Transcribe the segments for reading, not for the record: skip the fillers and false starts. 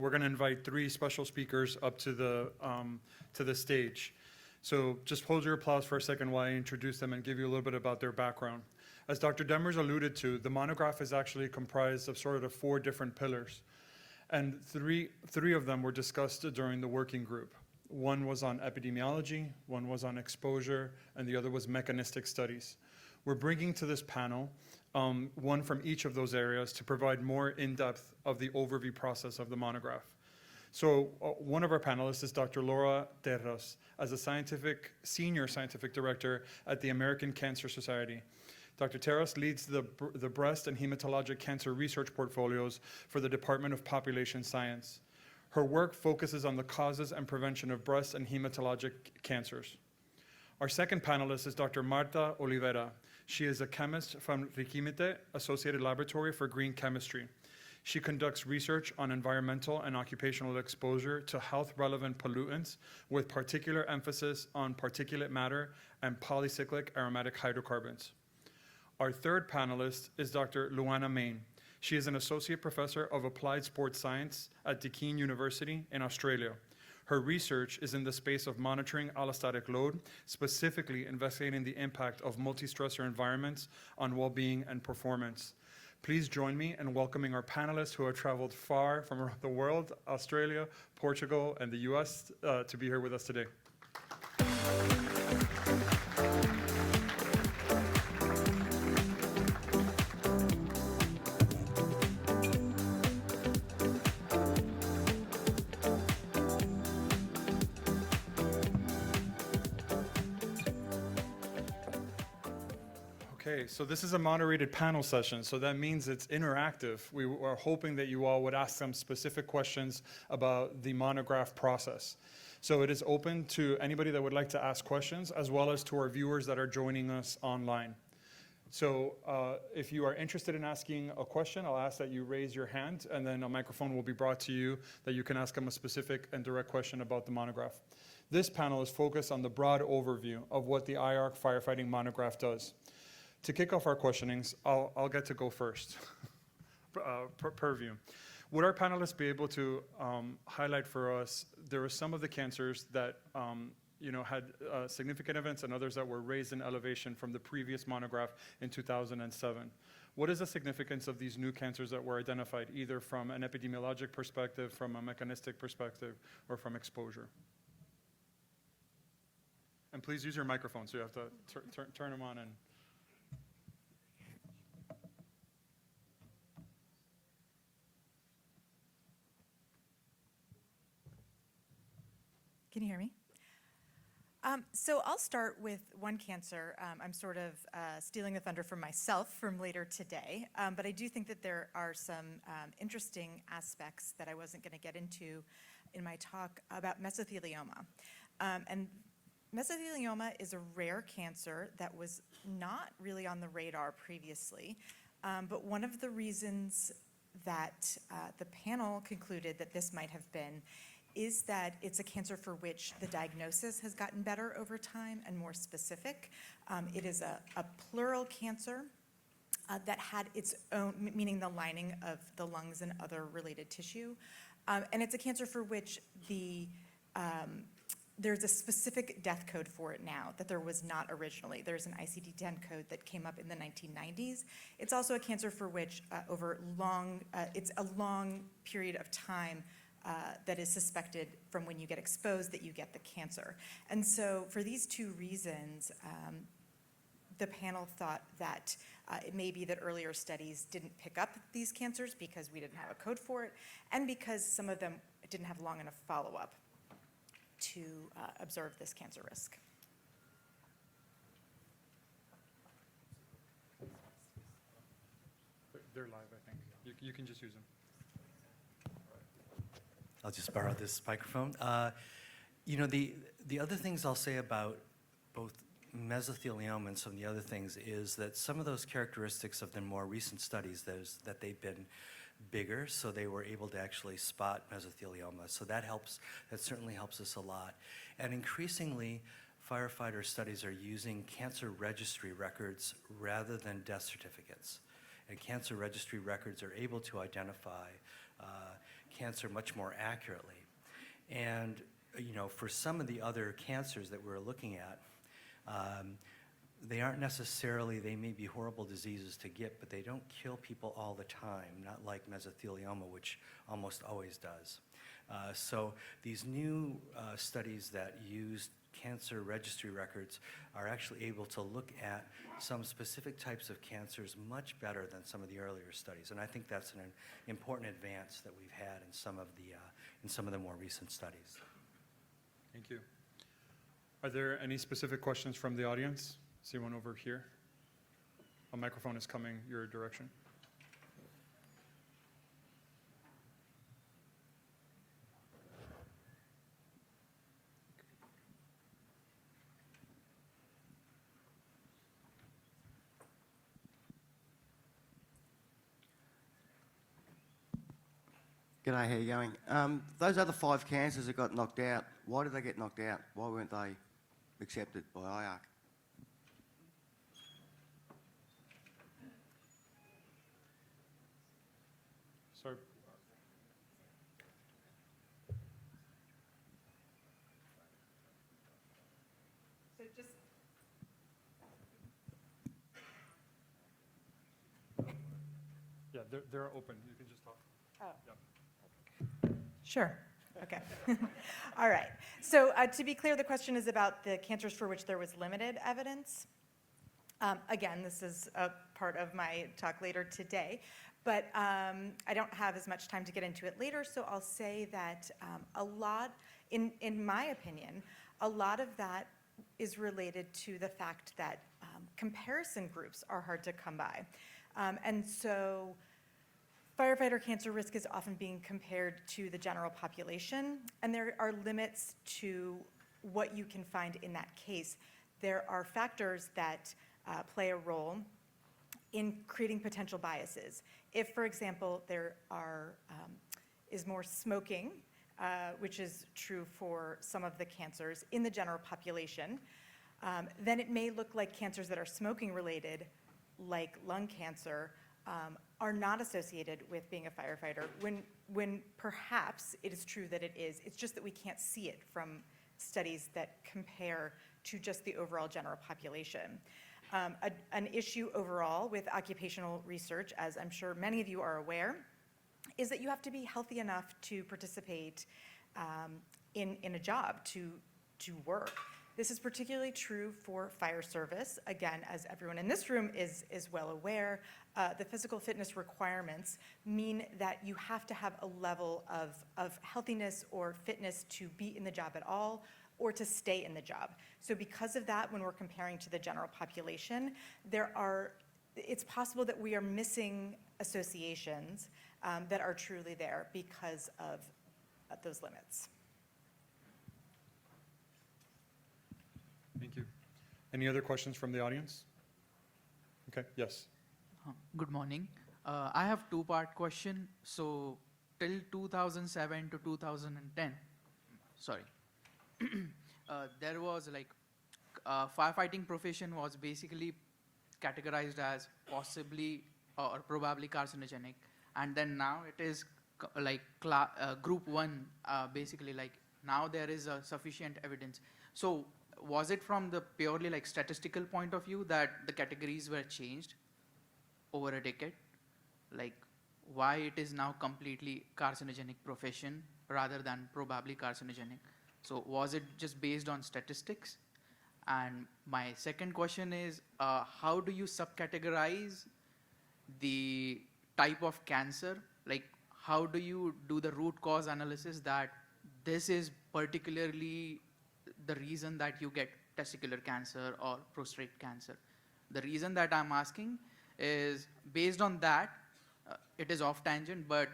We're going to invite three special speakers up to the stage. So just hold your applause for a second while I introduce them and give you a little bit about their background. As Dr. Demers alluded to, the monograph is actually comprised of sort of four different pillars. And three of them were discussed during the working group. One was on epidemiology, one was on exposure, and the other was mechanistic studies. We're bringing to this panel one from each of those areas to provide more in-depth of the overview process of the monograph. So one of our panelists is Dr. Laura Teras, as a senior scientific director at the American Cancer Society. Dr. Teras leads the breast and hematologic cancer research portfolios for the Department of Population Science. Her work focuses on the causes and prevention of breast and hematologic cancers. Our second panelist is Dr. Marta Oliviera. She is a chemist from REQUIMTE Associated Laboratory for Green Chemistry. She conducts research on environmental and occupational exposure to health-relevant pollutants with particular emphasis on particulate matter and polycyclic aromatic hydrocarbons. Our third panelist is Dr. Luana Main. She is an associate professor of applied sports science at Deakin University in Australia. Her research is in the space of monitoring allostatic load, specifically investigating the impact of multi-stressor environments on well-being and performance. Please join me in welcoming our panelists who have traveled far from around the world, Australia, Portugal, and the US, to be here with us today. Okay, so this is a moderated panel session, so that means it's interactive. We are hoping that you all would ask some specific questions about the monograph process. So it is open to anybody that would like to ask questions, as well as to our viewers that are joining us online. So if you are interested in asking a question, I'll ask that you raise your hand, and then a microphone will be brought to you that you can ask them a specific and direct question about the monograph. This panel is focused on the broad overview of what the IARC firefighting monograph does. To kick off our questionings, I'll get to go first, per view. Would our panelists be able to highlight for us, there were some of the cancers that had significant events and others that were raised in elevation from the previous monograph in 2007. What is the significance of these new cancers that were identified, either from an epidemiologic perspective, from a mechanistic perspective, or from exposure? And please use your microphone, so you have to turn them on and... Can you hear me? So I'll start with one cancer. I'm sort of stealing the thunder from myself from later today, but I do think that there are some interesting aspects that I wasn't going to get into in my talk about mesothelioma. And mesothelioma is a rare cancer that was not really on the radar previously, but one of the reasons that the panel concluded that this might have been is that it's a cancer for which the diagnosis has gotten better over time and more specific. It is a pleural cancer that had its own, meaning the lining of the lungs and other related tissue. And it's a cancer for which there's a specific death code for it now that there was not originally. There's an ICD-10 code that came up in the 1990s. It's also a cancer for which it's a long period of time that is suspected from when you get exposed that you get the cancer. And so for these two reasons, the panel thought that it may be that earlier studies didn't pick up these cancers because we didn't have a code for it, and because some of them didn't have long enough follow-up to observe this cancer risk. They're live, I think. You can just use them. I'll just borrow this microphone. The other things I'll say about both mesothelioma and some of the other things is that some of those characteristics of the more recent studies, that they've been bigger, so they were able to actually spot mesothelioma. So that certainly helps us a lot. And increasingly, firefighter studies are using cancer registry records rather than death certificates. And cancer registry records are able to identify cancer much more accurately. And, you know, for some of the other cancers that we're looking at, they aren't necessarily, they may be horrible diseases to get, but they don't kill people all the time, not like mesothelioma, which almost always does. So these new studies that use cancer registry records are actually able to look at some specific types of cancers much better than some of the earlier studies. And I think that's an important advance that we've had in some of the more recent studies. Thank you. Are there any specific questions from the audience? See one over here. A microphone is coming your direction. G'day, how you going? Those other 5 cancers that got knocked out, why did they get knocked out? Why weren't they accepted by IARC? Sorry. So just, Yeah, they're open. You can just talk. oh. Yeah. Sure, okay. All right, so to be clear, the question is about the cancers for which there was limited evidence. Again, this is a part of my talk later today, but I don't have as much time to get into it later, so I'll say that a lot, in my opinion, a lot of that is related to the fact that comparison groups are hard to come by. And so firefighter cancer risk is often being compared to the general population, and there are limits to what you can find in that case. There are factors that play a role in creating potential biases. If, for example, there is more smoking, which is true for some of the cancers in the general population, then it may look like cancers that are smoking related, like lung cancer, are not associated with being a firefighter, when perhaps it is true that it is. It's just that we can't see it from studies that compare to just the overall general population. An issue overall with occupational research, as I'm sure many of you are aware, is that you have to be healthy enough to participate in a job, to work. This is particularly true for fire service. Again, as everyone in this room is well aware, the physical fitness requirements mean that you have to have a level of healthiness or fitness to be in the job at all, or to stay in the job. So because of that, when we're comparing to the general population, it's possible that we are missing associations that are truly there because of those limits. Thank you. Any other questions from the audience? Okay, yes. Good morning. I have two-part question. So till 2007 to 2010, sorry, there was like firefighting profession was basically categorized as possibly or probably carcinogenic, and then now it is like group 1, basically like now there is sufficient evidence. So was it from the purely like statistical point of view that the categories were changed over a decade? Like why it is now completely carcinogenic profession rather than probably carcinogenic? So was it just based on statistics? And my second question is, how do you subcategorize the type of cancer? Like how do you do the root cause analysis that this is particularly the reason that you get testicular cancer or prostate cancer? The reason that I'm asking is based on that, it is off tangent, but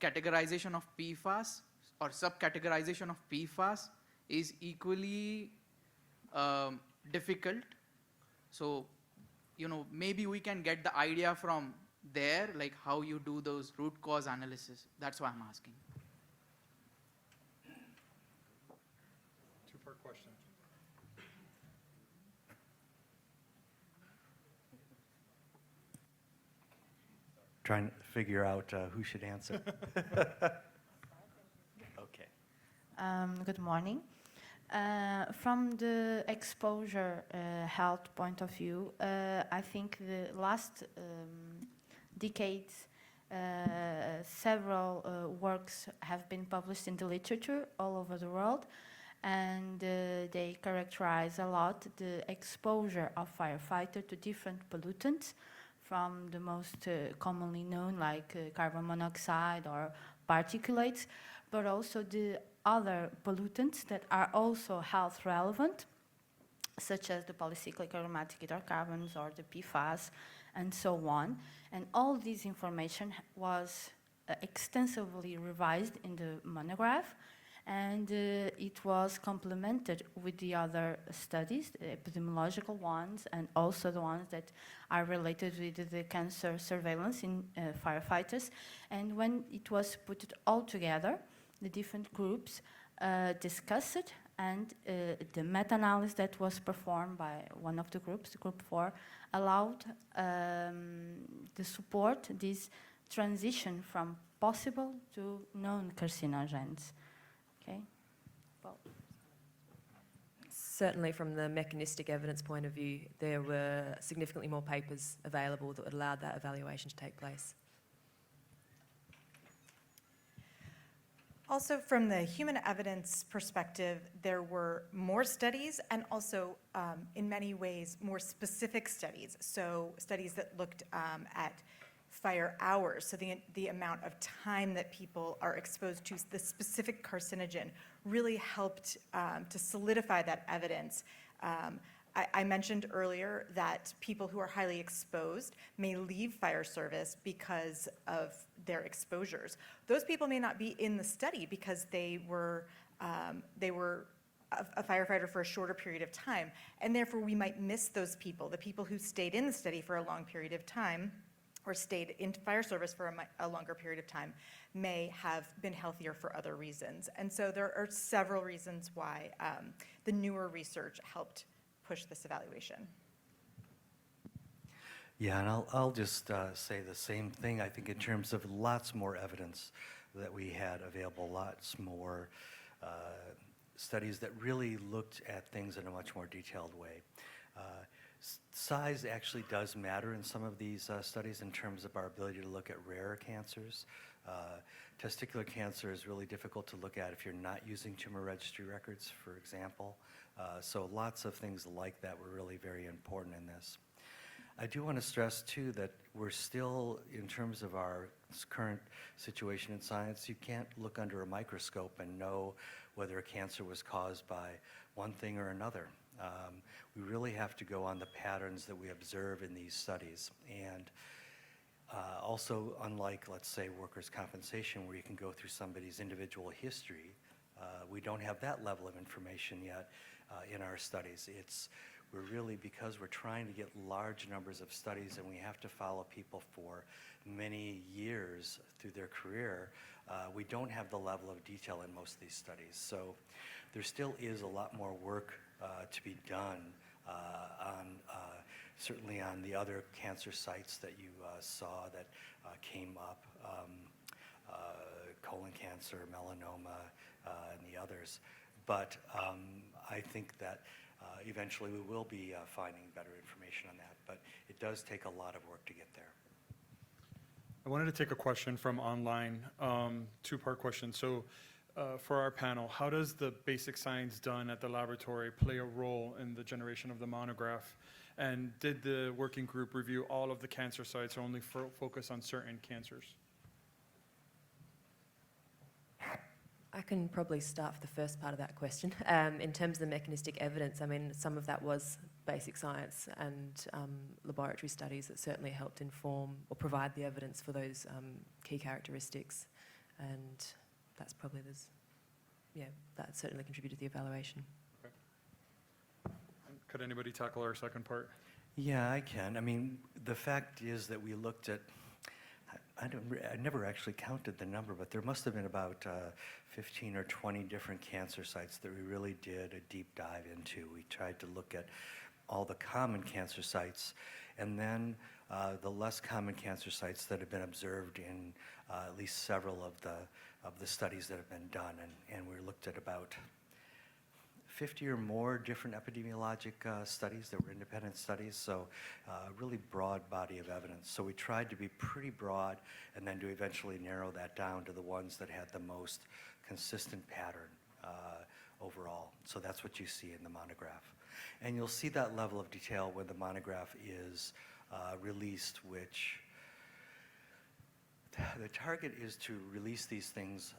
categorization of PFAS or subcategorization of PFAS is equally difficult. So, you know, maybe we can get the idea from there, like how you do those root cause analysis. That's why I'm asking. Two-part question. Trying to figure out who should answer. Good morning. From the exposure health point of view, I think the last decades, several works have been published in the literature all over the world, and they characterize a lot the exposure of firefighter to different pollutants, from the most commonly known like carbon monoxide or particulates, but also the other pollutants that are also health relevant, such as the polycyclic aromatic hydrocarbons or the PFAS and so on. And all this information was extensively revised in the monograph, and it was complemented with the other studies, the epidemiological ones, and also the ones that are related with the cancer surveillance in firefighters. And when it was put all together, the different groups discussed it, and the meta-analysis that was performed by one of the groups, group 4, allowed to support this transition from possible to known carcinogens. Okay. Well, Certainly from the mechanistic evidence point of view, there were significantly more papers available that allowed that evaluation to take place. Also, from the human evidence perspective, there were more studies and also, in many ways, more specific studies. So studies that looked at fire hours, so the amount of time that people are exposed to the specific carcinogen really helped to solidify that evidence. I mentioned earlier that people who are highly exposed may leave fire service because of their exposures. Those people may not be in the study because they were a firefighter for a shorter period of time, and therefore we might miss those people. The people who stayed in the study for a long period of time or stayed in fire service for a longer period of time may have been healthier for other reasons. And so there are several reasons why the newer research helped push this evaluation. Yeah, and I'll just say the same thing. I think in terms of lots more evidence that we had available, lots more studies that really looked at things in a much more detailed way. Size actually does matter in some of these studies in terms of our ability to look at rarer cancers. Testicular cancer is really difficult to look at if you're not using tumor registry records, for example. So lots of things like that were really very important in this. I do want to stress, too, that we're still, in terms of our current situation in science, you can't look under a microscope and know whether a cancer was caused by one thing or another. We really have to go on the patterns that we observe in these studies. And also, unlike, let's say, workers' compensation, where you can go through somebody's individual history, we don't have that level of information yet in our studies. We're really, because we're trying to get large numbers of studies and we have to follow people for many years through their career, we don't have the level of detail in most of these studies. So there still is a lot more work to be done certainly on the other cancer sites that you saw that came up, colon cancer, melanoma, and the others. But I think that eventually we will be finding better information on that, but it does take a lot of work to get there. I wanted to take a question from online, two-part question. So for our panel, how does the basic science done at the laboratory play a role in the generation of the monograph? And did the working group review all of the cancer sites or only focus on certain cancers? I can probably start with the first part of that question. In terms of the mechanistic evidence, I mean, some of that was basic science and laboratory studies that certainly helped inform or provide the evidence for those key characteristics. And that's probably, that certainly contributed to the evaluation. Okay. Could anybody tackle our second part? Yeah, I can. I mean, the fact is that we looked at, I never actually counted the number, but there must have been about 15 or 20 different cancer sites that we really did a deep dive into. We tried to look at all the common cancer sites, and then the less common cancer sites that have been observed in at least several of the studies that have been done. And we looked at about 50 or more different epidemiologic studies that were independent studies, so a really broad body of evidence. So we tried to be pretty broad and then to eventually narrow that down to the ones that had the most consistent pattern overall. So that's what you see in the monograph. And you'll see that level of detail when the monograph is released, which the target is to release these things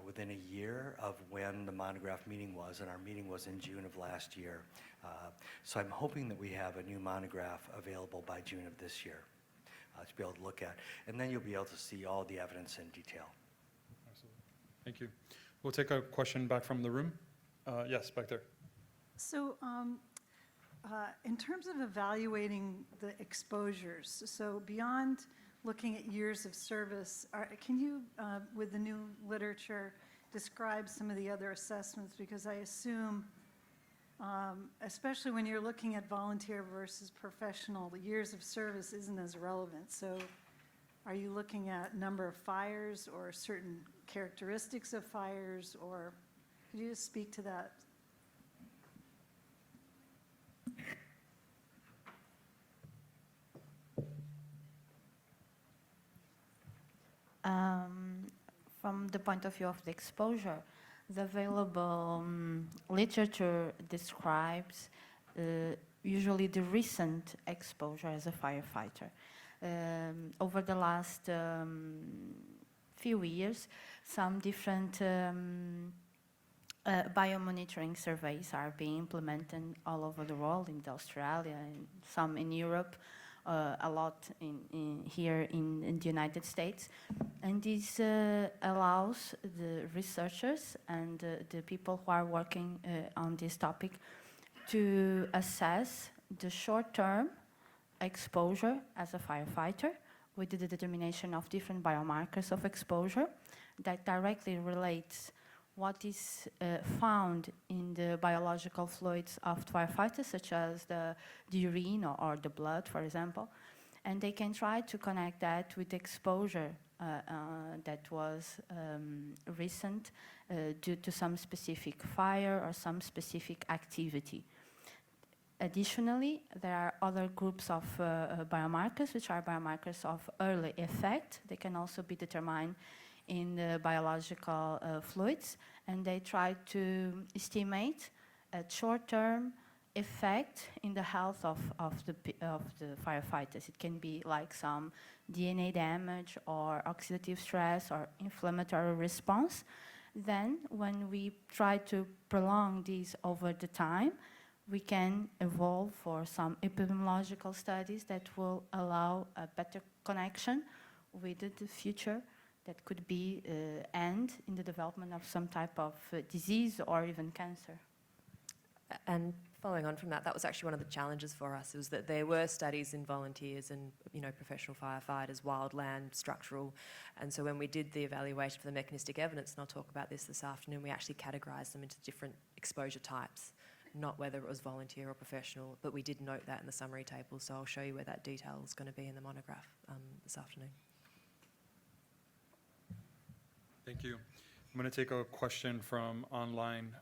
within a year of when the monograph meeting was, and our meeting was in June of last year. So I'm hoping that we have a new monograph available by June of this year to be able to look at. And then you'll be able to see all the evidence in detail. Absolutely. Thank you. We'll take a question back from the room. Yes, back there. So in terms of evaluating the exposures, so beyond looking at years of service, can you, with the new literature, describe some of the other assessments? Because I assume, especially when you're looking at volunteer versus professional, the years of service isn't as relevant. So are you looking at number of fires or certain characteristics of fires, or could you just speak to that? From the point of view of the exposure, the available literature describes usually the recent exposure as a firefighter. Over the last few years, some different biomonitoring surveys are being implemented all over the world, in Australia, and some in Europe, a lot here in the United States. And this allows the researchers and the people who are working on this topic to assess the short-term exposure as a firefighter with the determination of different biomarkers of exposure that directly relates what is found in the biological fluids of firefighters, such as the urine or the blood, for example. And they can try to connect that with exposure that was recent due to some specific fire or some specific activity. Additionally, there are other groups of biomarkers, which are biomarkers of early effect. They can also be determined in the biological fluids, and they try to estimate a short-term effect in the health of the firefighters. It can be like some DNA damage or oxidative stress or inflammatory response. Then, when we try to prolong these over the time, we can evolve for some epidemiological studies that will allow a better connection with the future that could be end in the development of some type of disease or even cancer. And following on from that, that was actually one of the challenges for us, was that there were studies in volunteers and, you know, professional firefighters, wildland, structural. And so when we did the evaluation for the mechanistic evidence, and I'll talk about this afternoon, we actually categorised them into different exposure types, not whether it was volunteer or professional, but we did note that in the summary table, so I'll show you where that detail is going to be in the monograph this afternoon. Thank you. I'm going to take a question from online.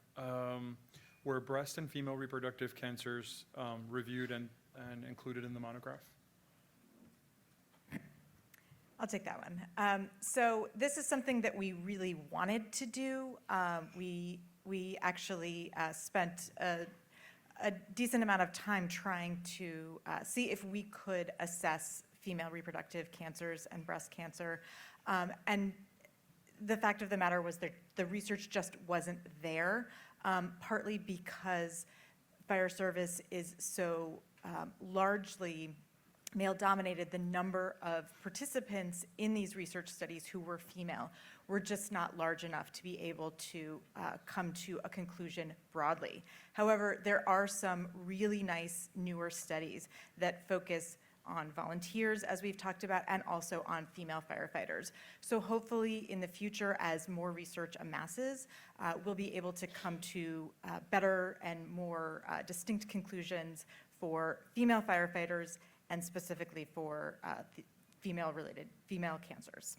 Were breast and female reproductive cancers reviewed and included in the monograph? I'll take that one. So this is something that we really wanted to do. We actually spent a decent amount of time trying to see if we could assess female reproductive cancers and breast cancer. And the fact of the matter was that the research just wasn't there, partly because fire service is so largely male-dominated. The number of participants in these research studies who were female were just not large enough to be able to come to a conclusion broadly. However, there are some really nice newer studies that focus on volunteers, as we've talked about, and also on female firefighters. So hopefully in the future, as more research amasses, we'll be able to come to better and more distinct conclusions for female firefighters and specifically for female cancers.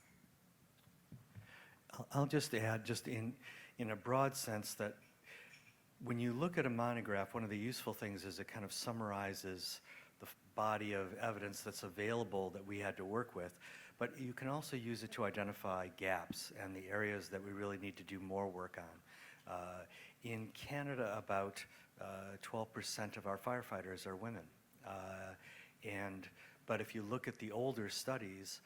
I'll just add, just in a broad sense, that when you look at a monograph, one of the useful things is it kind of summarizes the body of evidence that's available that we had to work with. But you can also use it to identify gaps and the areas that we really need to do more work on. In Canada, about 12% of our firefighters are women. But if you look at the older studies,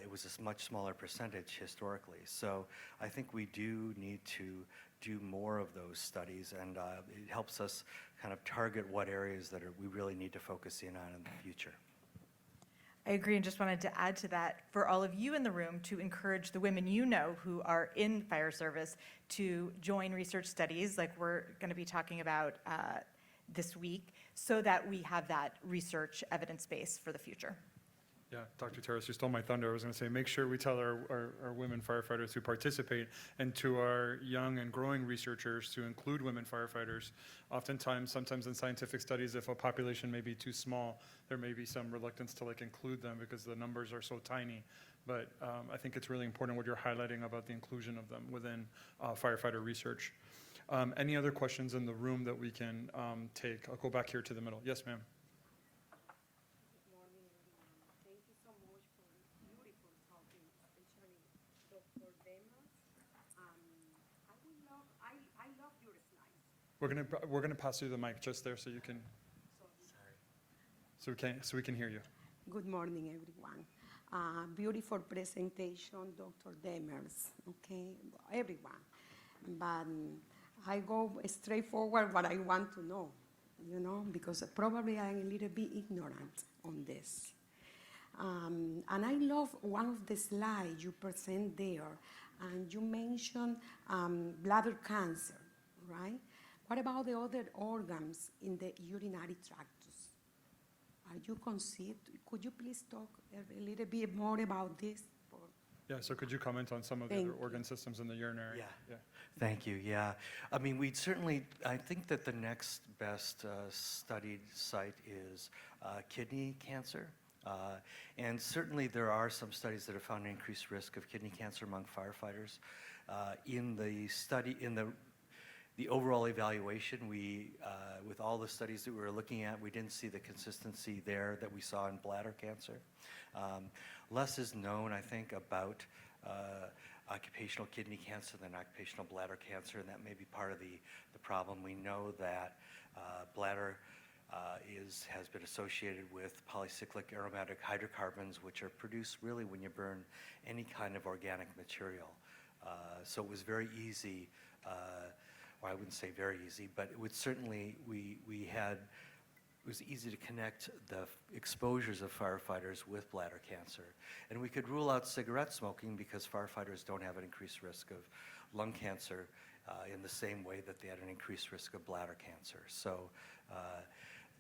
it was a much smaller percentage historically. So I think we do need to do more of those studies, and it helps us kind of target what areas that we really need to focus in on in the future. I agree, and just wanted to add to that for all of you in the room to encourage the women you know who are in fire service to join research studies like we're going to be talking about this week, so that we have that research evidence base for the future. Yeah, Dr. Teras, you stole my thunder. I was going to say, make sure we tell our women firefighters who participate, and to our young and growing researchers to include women firefighters. Sometimes in scientific studies, if a population may be too small, there may be some reluctance to include them because the numbers are so tiny. But I think it's really important what you're highlighting about the inclusion of them within firefighter research. Any other questions in the room that we can take? I'll go back here to the middle. Yes, ma'am. We're gonna pass you the mic just there so you can. So we can hear you. Good morning, everyone. Beautiful presentation, Dr. Demers. Okay, everyone. But I go straight forward what I want to know, because probably I'm a little bit ignorant on this. And I love one of the slides you present there, and you mentioned bladder cancer, right? What about the other organs in the urinary tracts? Are you conceived? Could you please talk a little bit more about this? Yeah, so could you comment on some of the other organ systems in the urinary? Yeah. Thank you, yeah. I mean, I think that the next best studied site is kidney cancer. And certainly there are some studies that have found an increased risk of kidney cancer among firefighters. In the overall evaluation, with all the studies that we were looking at, we didn't see the consistency there that we saw in bladder cancer. Less is known, I think, about occupational kidney cancer than occupational bladder cancer, and that may be part of the problem. We know that bladder has been associated with polycyclic aromatic hydrocarbons, which are produced really when you burn any kind of organic material. So it was very easy, or I wouldn't say very easy, but it would certainly, it was easy to connect the exposures of firefighters with bladder cancer. And we could rule out cigarette smoking because firefighters don't have an increased risk of lung cancer in the same way that they had an increased risk of bladder cancer. So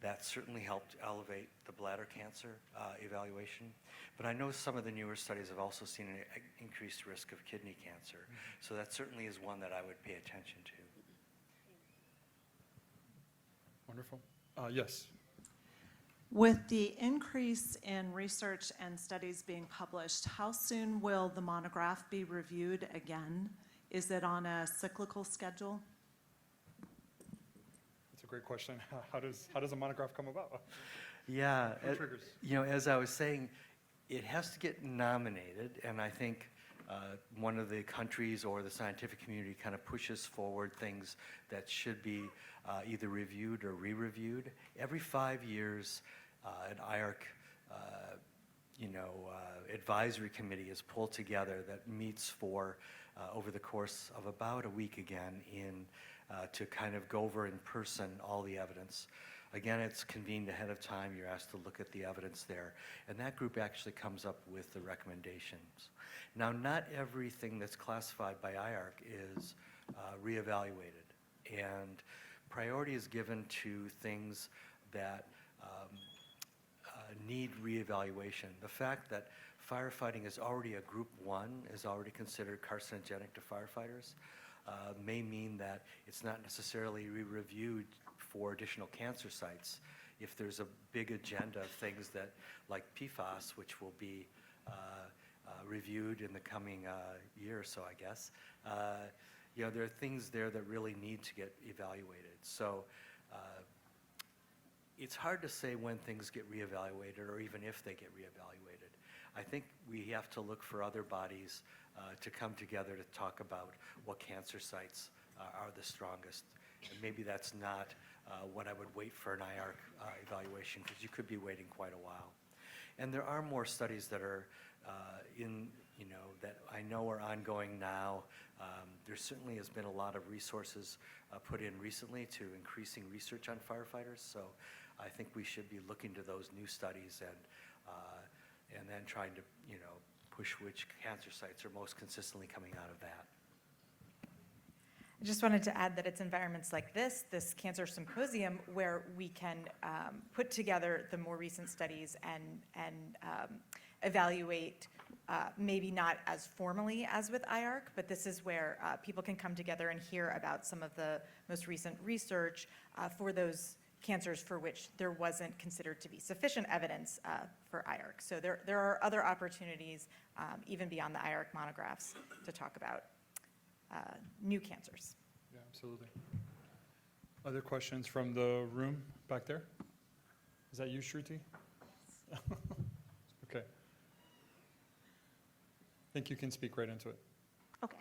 that certainly helped elevate the bladder cancer evaluation. But I know some of the newer studies have also seen an increased risk of kidney cancer. So that certainly is one that I would pay attention to. Wonderful. Yes. With the increase in research and studies being published, how soon will the monograph be reviewed again? Is it on a cyclical schedule? That's a great question. How does a monograph come about? Yeah, What triggers? as I was saying, it has to get nominated, and I think one of the countries or the scientific community kind of pushes forward things that should be either reviewed or re-reviewed. Every 5 years, an IARC advisory committee is pulled together that meets for over the course of about a week again to kind of go over in person all the evidence. Again, it's convened ahead of time. You're asked to look at the evidence there. And that group actually comes up with the recommendations. Now, not everything that's classified by IARC is reevaluated. And priority is given to things that need reevaluation. The fact that firefighting is already a group 1, is already considered carcinogenic to firefighters, may mean that it's not necessarily re-reviewed for additional cancer sites if there's a big agenda of things that, like PFAS, which will be reviewed in the coming year or so, I guess, you know, there are things there that really need to get evaluated. So it's hard to say when things get reevaluated or even if they get reevaluated. I think we have to look for other bodies to come together to talk about what cancer sites are the strongest. And maybe that's not what I would wait for an IARC evaluation, because you could be waiting quite a while. And there are more studies that are that I know are ongoing now. There certainly has been a lot of resources put in recently to increasing research on firefighters. So I think we should be looking to those new studies and then trying to, push which cancer sites are most consistently coming out of that. I just wanted to add that it's environments like this Cancer Symposium, where we can put together the more recent studies and evaluate, maybe not as formally as with IARC, but this is where people can come together and hear about some of the most recent research for those cancers for which there wasn't considered to be sufficient evidence for IARC. So there are other opportunities, even beyond the IARC monographs, to talk about new cancers. Yeah, absolutely. Other questions from the room back there? Is that you, Shruti? Okay. I think you can speak right into it. Okay.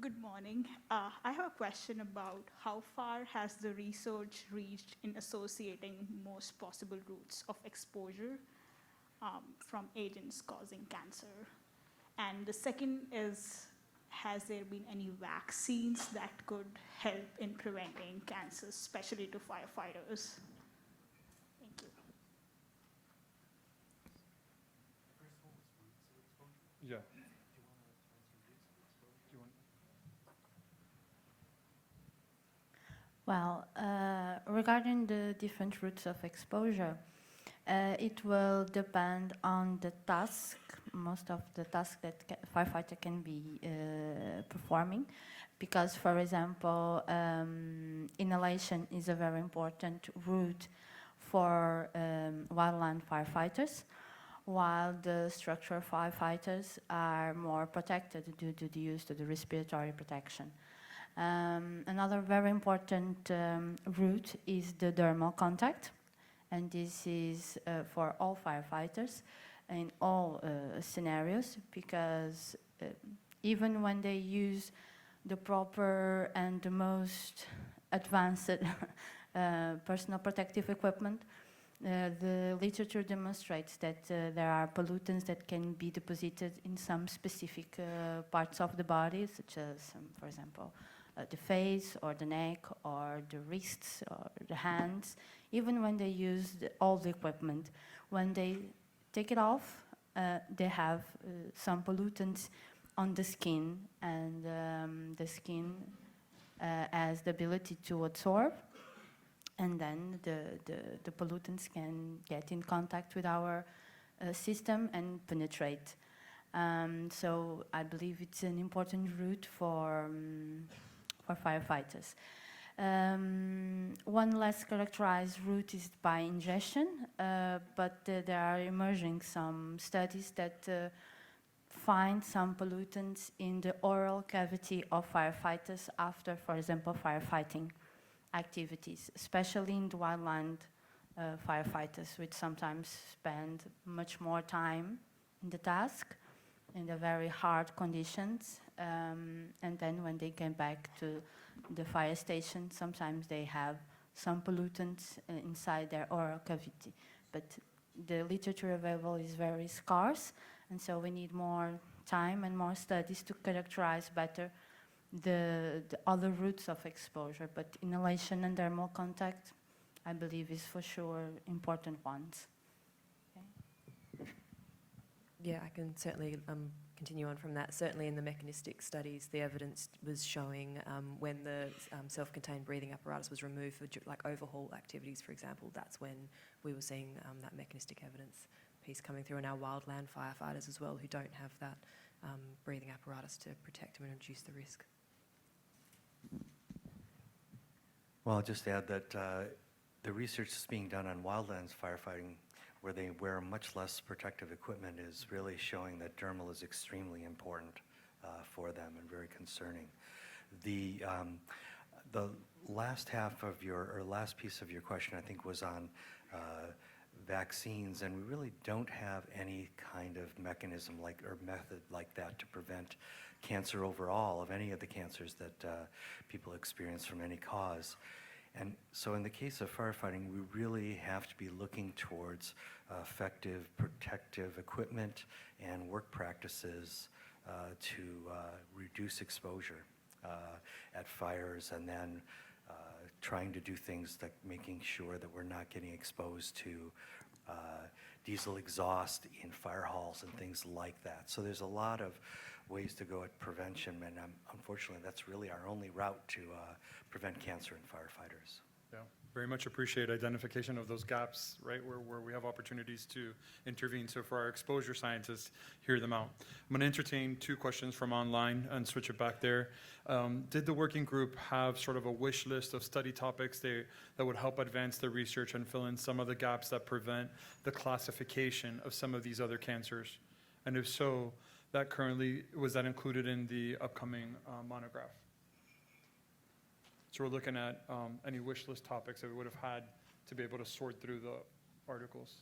Good morning. I have a question about how far has the research reached in associating most possible routes of exposure from agents causing cancer? And the second is, has there been any vaccines that could help in preventing cancer, especially to firefighters? Thank you. Yeah. Well, regarding the different routes of exposure, it will depend on the task, most of the tasks that firefighter can be performing, because, for example, inhalation is a very important route for wildland firefighters, while the structural firefighters are more protected due to the use of the respiratory protection. Another very important route is the dermal contact, and this is for all firefighters in all scenarios, because even when they use the proper and the most advanced personal protective equipment, the literature demonstrates that there are pollutants that can be deposited in some specific parts of the body, such as, for example, the face or the neck or the wrists or the hands. Even when they use all the equipment, when they take it off, they have some pollutants on the skin, and the skin has the ability to absorb, and then the pollutants can get in contact with our system and penetrate. So I believe it's an important route for firefighters. One less characterized route is by ingestion, but there are emerging some studies that find some pollutants in the oral cavity of firefighters after, for example, firefighting activities, especially in the wildland firefighters, which sometimes spend much more time in the task, in the very hard conditions, and then when they get back to the fire station, sometimes they have some pollutants inside their oral cavity. But the literature available is very scarce, and so we need more time and more studies to characterize better the other routes of exposure. But inhalation and dermal contact, I believe, is for sure important ones. Okay. Yeah, I can certainly continue on from that. Certainly in the mechanistic studies, the evidence was showing when the self-contained breathing apparatus was removed for like overhaul activities, for example, that's when we were seeing that mechanistic evidence piece coming through in our wildland firefighters as well, who don't have that breathing apparatus to protect them and reduce the risk. Well, I'll just add that the research that's being done on wildlands firefighting, where they wear much less protective equipment, is really showing that dermal is extremely important for them and very concerning. The last half of or last piece of your question, I think, was on vaccines, and we really don't have any kind of mechanism or method like that to prevent cancer overall, of any of the cancers that people experience from any cause. And so in the case of firefighting, we really have to be looking towards effective protective equipment and work practices to reduce exposure at fires, and then trying to do things like making sure that we're not getting exposed to diesel exhaust in fire halls and things like that. So there's a lot of ways to go at prevention, and unfortunately, that's really our only route to prevent cancer in firefighters. Yeah, very much appreciate identification of those gaps, right, where we have opportunities to intervene. So for our exposure scientists, hear them out. I'm going to entertain 2 questions from online and switch it back there. Did the working group have sort of a wish list of study topics that would help advance the research and fill in some of the gaps that prevent the classification of some of these other cancers? And if so, was that included in the upcoming monograph? So we're looking at any wish list topics that we would have had to be able to sort through the articles.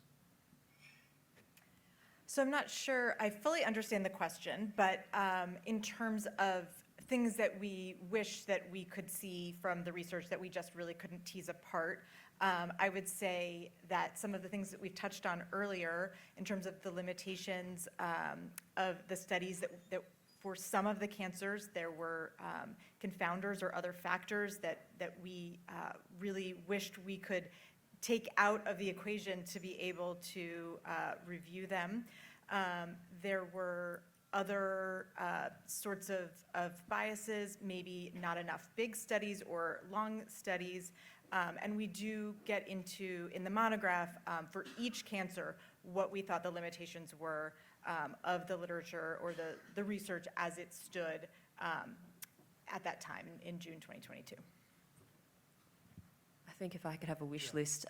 So I'm not sure I fully understand the question, but in terms of things that we wish that we could see from the research that we just really couldn't tease apart, I would say that some of the things that we've touched on earlier in terms of the limitations of the studies that for some of the cancers, there were confounders or other factors that we really wished we could take out of the equation to be able to review them. There were other sorts of biases, maybe not enough big studies or long studies. And we do get into, in the monograph, for each cancer, what we thought the limitations were of the literature or the research as it stood at that time in June 2022. I think if I could have a wish list,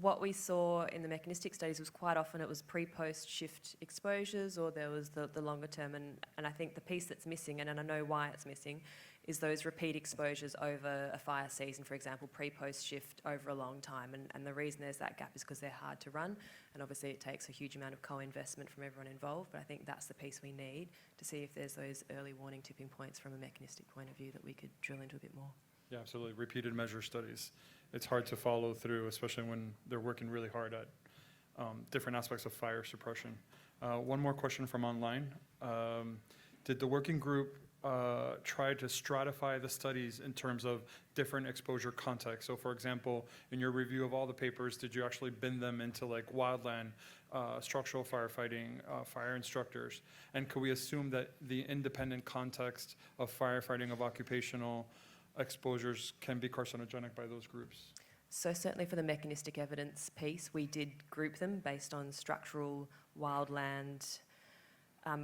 what we saw in the mechanistic studies was quite often it was pre-post shift exposures, or there was the longer term, and I think the piece that's missing, and I know why it's missing, is those repeat exposures over a fire season, for example, pre-post shift over a long time. And the reason there's that gap is because they're hard to run, and obviously it takes a huge amount of co-investment from everyone involved, but I think that's the piece we need to see if there's those early warning tipping points from a mechanistic point of view that we could drill into a bit more. Yeah, absolutely. Repeated measure studies. It's hard to follow through, especially when they're working really hard at different aspects of fire suppression. One more question from online. Did the working group try to stratify the studies in terms of different exposure contexts? So for example, in your review of all the papers, did you actually bin them into like wildland, structural firefighting, fire instructors? And could we assume that the independent context of firefighting of occupational exposures can be carcinogenic by those groups? So certainly for the mechanistic evidence piece, we did group them based on structural, wildland,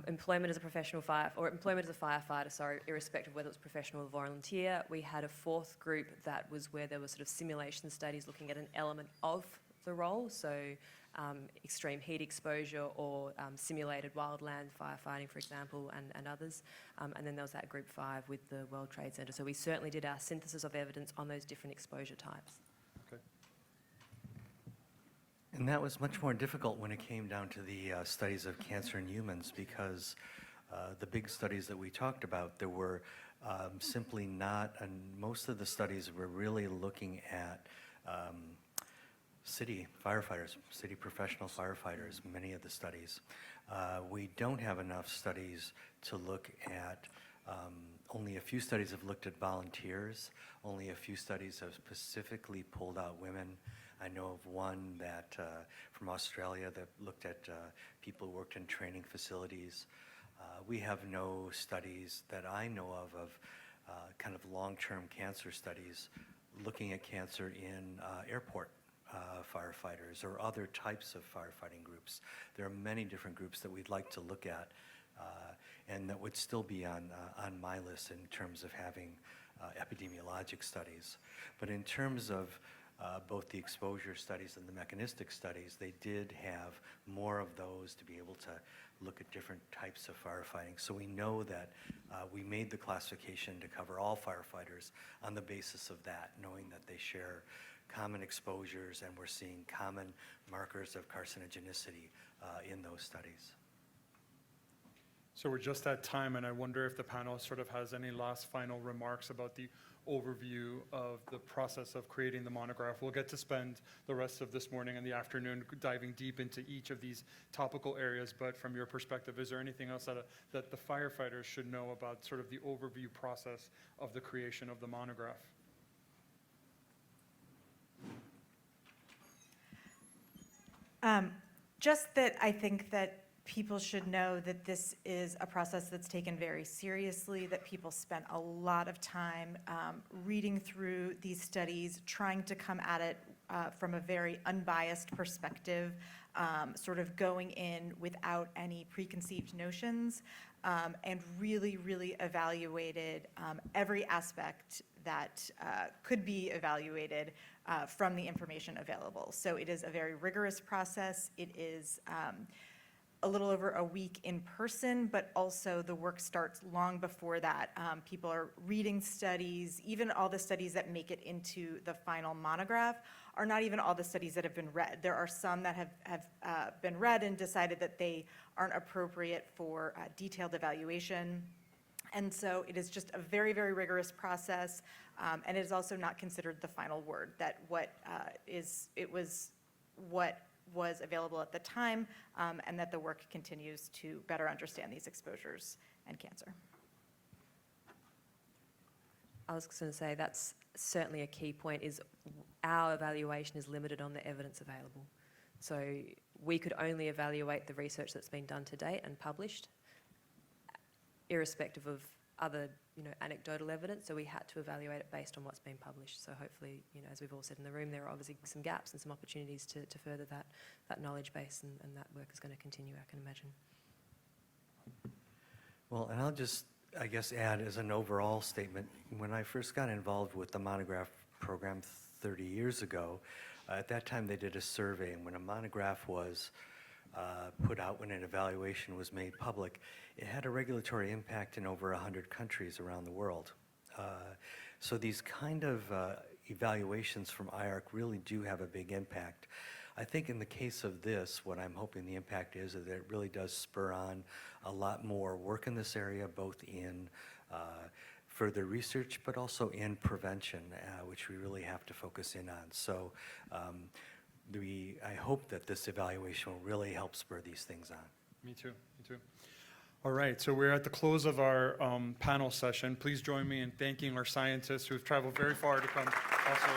employment as a professional employment as a firefighter, irrespective of whether it was professional or volunteer. We had a 4th group that was where there were sort of simulation studies looking at an element of the role, so extreme heat exposure or simulated wildland firefighting, for example, and others. And then there was that group 5 with the World Trade Center. So we certainly did our synthesis of evidence on those different exposure types. Okay. And that was much more difficult when it came down to the studies of cancer in humans, because the big studies that we talked about, there were simply not, and most of the studies were really looking at city firefighters, city professional firefighters, many of the studies. We don't have enough studies to look at, only a few studies have looked at volunteers, only a few studies have specifically pulled out women. I know of one that from Australia that looked at people who worked in training facilities. We have no studies that I know of kind of long-term cancer studies looking at cancer in airport firefighters or other types of firefighting groups. There are many different groups that we'd like to look at and that would still be on my list in terms of having epidemiologic studies. But in terms of both the exposure studies and the mechanistic studies, they did have more of those to be able to look at different types of firefighting. So we know that we made the classification to cover all firefighters on the basis of that, knowing that they share common exposures and we're seeing common markers of carcinogenicity in those studies. So we're just at time, and I wonder if the panel sort of has any last final remarks about the overview of the process of creating the monograph. We'll get to spend the rest of this morning and the afternoon diving deep into each of these topical areas, but from your perspective, is there anything else that the firefighters should know about sort of the overview process of the creation of the monograph? Just that I think that people should know that this is a process that's taken very seriously, that people spent a lot of time reading through these studies, trying to come at it from a very unbiased perspective, sort of going in without any preconceived notions, and really, really evaluated every aspect that could be evaluated from the information available. So it is a very rigorous process. It is a little over a week in person, but also the work starts long before that. People are reading studies, even all the studies that make it into the final monograph are not even all the studies that have been read. There are some that have been read and decided that they aren't appropriate for detailed evaluation. And so it is just a very, very rigorous process, and it is also not considered the final word, that what was available at the time, and that the work continues to better understand these exposures and cancer. I was going to say that's certainly a key point, is our evaluation is limited on the evidence available. So we could only evaluate the research that's been done to date and published, irrespective of other, anecdotal evidence. So we had to evaluate it based on what's been published. So hopefully, as we've all said in the room, there are obviously some gaps and some opportunities to further that knowledge base, and that work is going to continue, I can imagine. Well, and I'll just, I guess, add as an overall statement, when I first got involved with the monograph program 30 years ago, at that time they did a survey, and when a monograph was put out, when an evaluation was made public, it had a regulatory impact in over 100 countries around the world. So these kind of evaluations from IARC really do have a big impact. I think in the case of this, what I'm hoping the impact is that it really does spur on a lot more work in this area, both in further research, but also in prevention, which we really have to focus in on. So I hope that this evaluation will really help spur these things on. Me too, me too. All right, so we're at the close of our panel session. Please join me in thanking our scientists who have traveled very far to come also